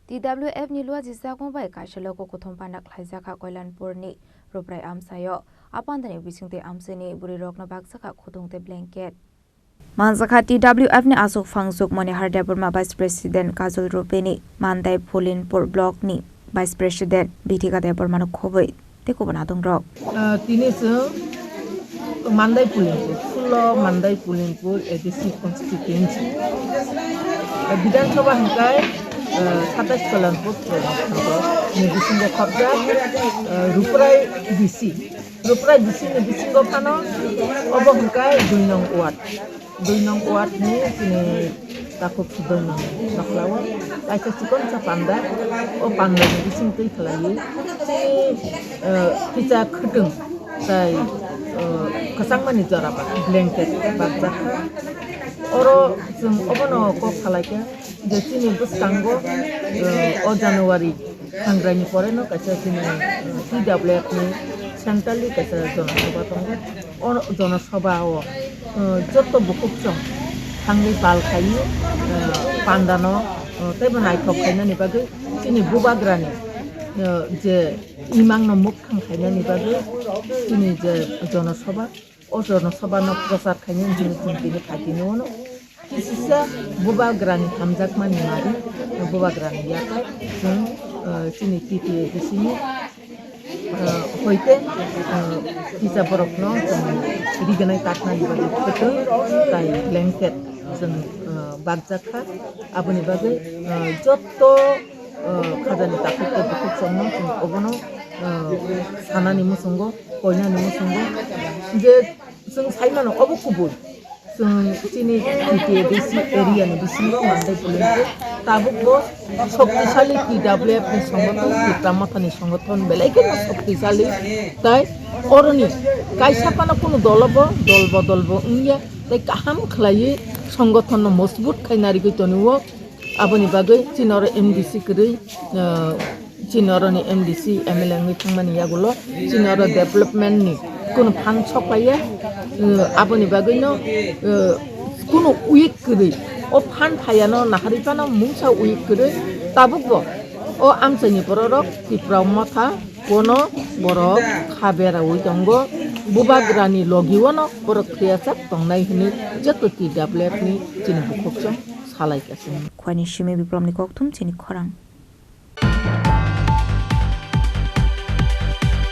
TWF ni lua jisa kong bai kaisalo ko kothom panak khlaijaka Koilanpur ni Ruprai amsayo apandani bisingte amseni buri rokna baksaka khudungte blanket Manzakha TWF ni asuk fangsuk moni Hardapurma Vice President Kajol Rupeni Mandai Pholinpur Block ni Vice President Bithika Deparmanu khoboi teko banadong rok তিনি Mandai Pholinpur Full Mandai Pholinpur ADC constituency বিধানসভা হিংকায় 27 Koilanpur নিবিসিংগ খবজা রূপরাই DC ni bisingo phano obo hingkaय 2 nong ward ni tini takuk sudon naklawa kaisa sikon sa panda o panda ni bising tei khlayi kicha khudung tai khasangmani jaraba blanket bakjaka oro jung obono ko khlaika je tini buskango o January hangrani pore no kaisa tini TWF ni centrally kaisa jonasabha tongo o jonasabha o joto bukukchong thangli bal khayi pandano tebo naithok khainani bagui tini bubagrani je imangno muk thang khainani bagui tini je jonasabha o jonasabha no prasar khainani tini khatini ono kisisa bubagrani hamjakmani mari bubagrani yakai jung tini TPA disini hoite kisa borokno riganai takna dibagi betul tai blanket jeng bagjaka aboni bagai jotto khadani takute bukuk somno obono sanani musungo koinani musungo je jeng saimano obukubul jeng tini TPADC area ni bisingo Mandai Pholinpur tabukbo শক্তিশালী TWF ni সংগঠন পিতামাতানি সংগঠন বেলাইকে শক্তিশালী তাই অরনি কাইসাপানা কোনো দলব ইয়া তাই কাহাম খলাই সংগঠন মজবুত খাইনারি গইতনিও আবনি বাগৈ চিনর MDC কই চিনরনি MDC MLA ni thangmani yagulo চিনর ডেভেলপমেন্ট ni কোনো ফান্ড সপাইয়া আবনি বাগৈ no কোনো উইক কই o phan thayano naharipano mungsa uik kure tabukbo o amsani borok tiprau motha kono borok khabera ui tongo bubagrani logiwono borok kriyasak tongnai hini joto TWF ni chini bukokchong salai kasin khwani shime bipromni kokthum chini khorang